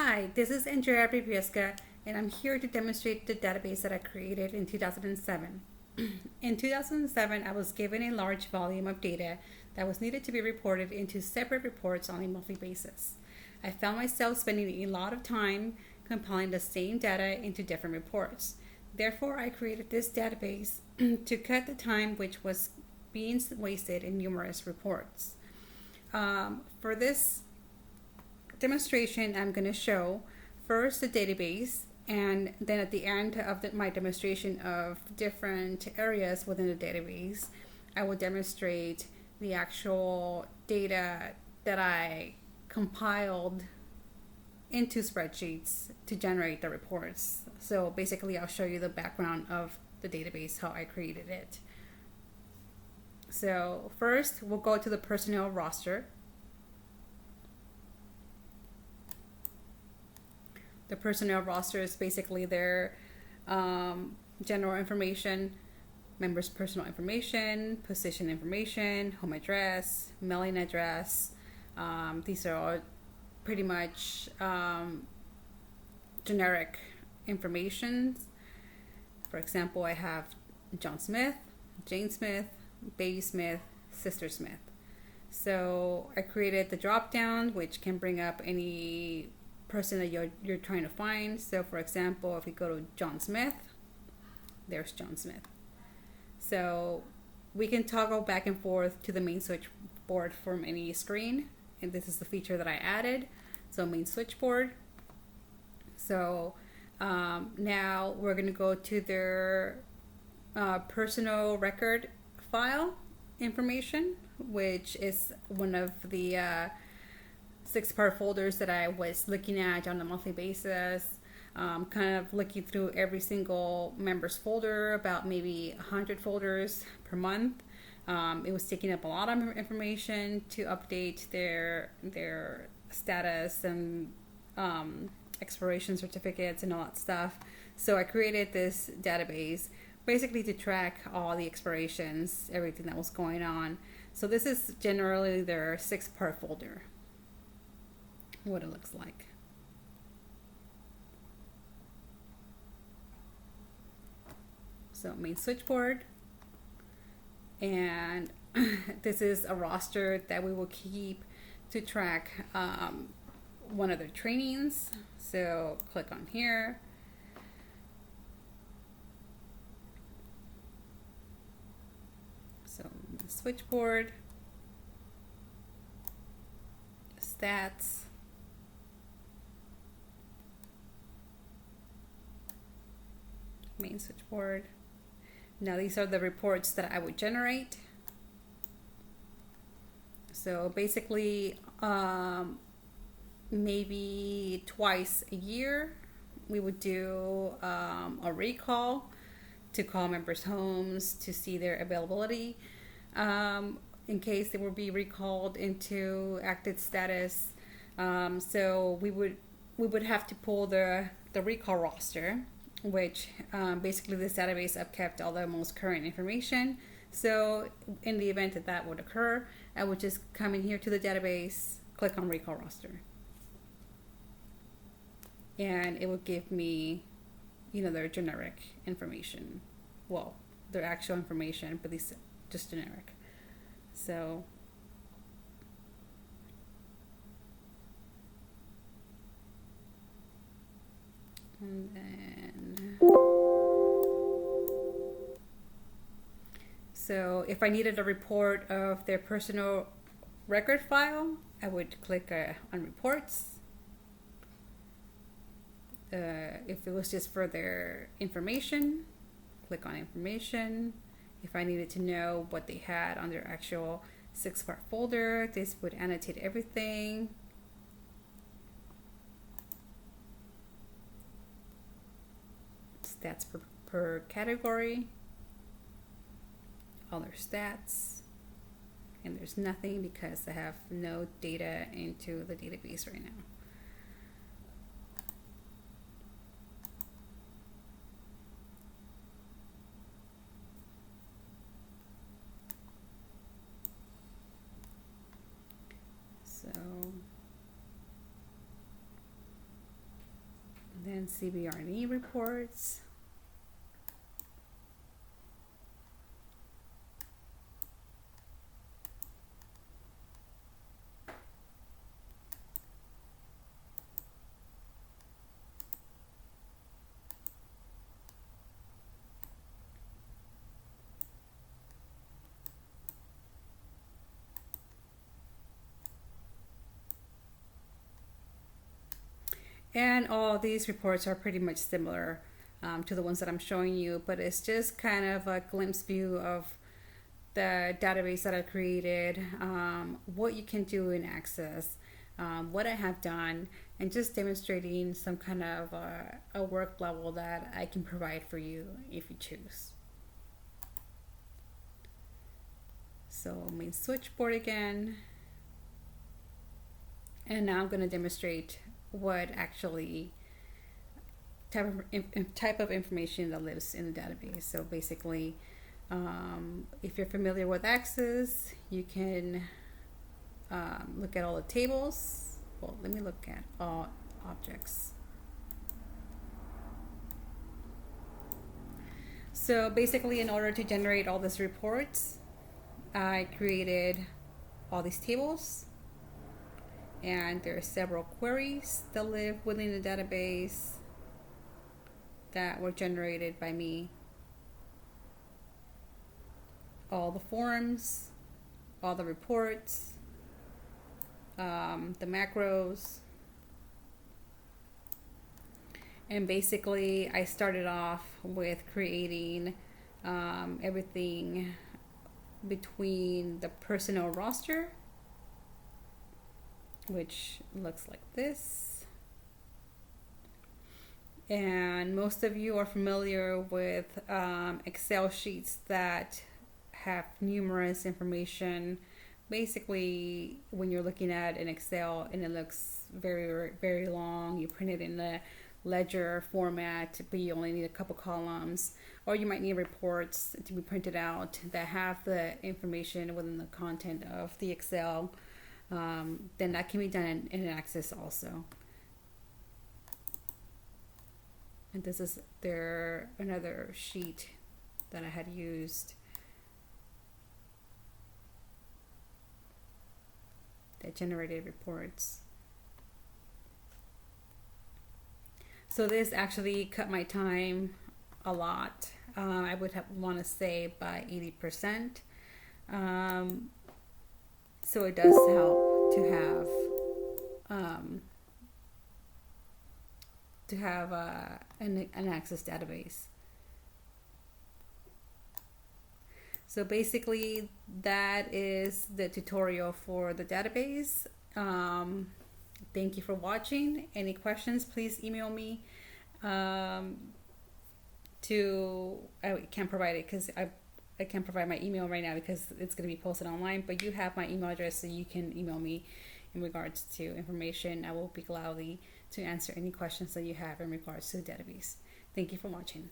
Hi, this is Andrea Bribiesca, and I'm here to demonstrate the database that I created in 2007. In 2007, I was given a large volume of data that was needed to be reported into separate reports on a monthly basis. I found myself spending a lot of time compiling the same data into different reports. Therefore, I created this database to cut the time which was being wasted in numerous reports. For this demonstration, I'm going to show first the database, and then at the end of my demonstration of different areas within the database, I will demonstrate the actual data that I compiled into spreadsheets to generate the reports. So basically, I'll show you the background of the database, how I created it. So first, we'll go to the personnel roster. The personnel roster is basically their general information, members' personal information, position information, home address, mailing address. These are all pretty much generic information. For example, I have John Smith, Jane Smith, Baby Smith, Sister Smith. So I created the drop down, which can bring up any person that you're trying to find. So for example, if we go to John Smith, there's John Smith. So we can toggle back and forth to the main switchboard from any screen, and this is the feature that I added. So main switchboard. So now we're going to go to their personal record file information, which is one of the 6-part folders that I was looking at on a monthly basis, kind of looking through every single member's folder, about maybe 100 folders per month. It was taking up a lot of information to update their status and expiration certificates and all that stuff. So I created this database basically to track all the expirations, everything that was going on. So this is generally their 6-part folder, what it looks like. So main switchboard, and this is a roster that we will keep to track one of their trainings. So click on here. So switchboard, stats, main switchboard. Now these are the reports that I would generate. So basically, maybe twice a year, we would do a recall to call members' homes to see their availability, in case they will be recalled into active status. So we would have to pull the recall roster, which basically this database upkept all the most current information. So in the event that that would occur, I would just come in here to the database, click on recall roster, and it would give me, their generic information. Well, their actual information, but these just generic. So and then so if I needed a report of their personal record file, I would click on reports. If it was just for their information, click on information. If I needed to know what they had on their actual 6-part folder, this would annotate everything. Stats per category, all their stats, and there's nothing because I have no data into the database right now. So then CBRNE reports. And all these reports are pretty much similar to the ones that I'm showing you, but it's just kind of a glimpse view of the database that I created, what you can do in Access, what I have done, and just demonstrating some kind of a work level that I can provide for you if you choose. So main switchboard again. And now I'm going to demonstrate what actually type of information that lives in the database. So basically, if you're familiar with Access, you can look at all the tables. Well, let me look at all objects. So basically, in order to generate all these reports, I created all these tables, and there are several queries that live within the database that were generated by me. All the forms, all the reports, the macros. And basically I started off with creating everything between the personnel roster, which looks like this. And most of you are familiar with Excel sheets that have numerous information. Basically, when you're looking at an Excel and it looks very, very long, you print it in the ledger format, but you only need a couple columns, or you might need reports to be printed out that have the information within the content of the Excel. Then that can be done in Access also. And this is another sheet that I had used that generated reports. So this actually cut my time a lot. I would want to say by 80%. So it does help to have an Access database. So basically that is the tutorial for the database. Thank you for watching. Any questions, please email me. I can't provide it because I can't provide my email right now because it's going to be posted online, but you have my email address, so you can email me in regards to information. I will be gladly to answer any questions that you have in regards to the database. Thank you for watching.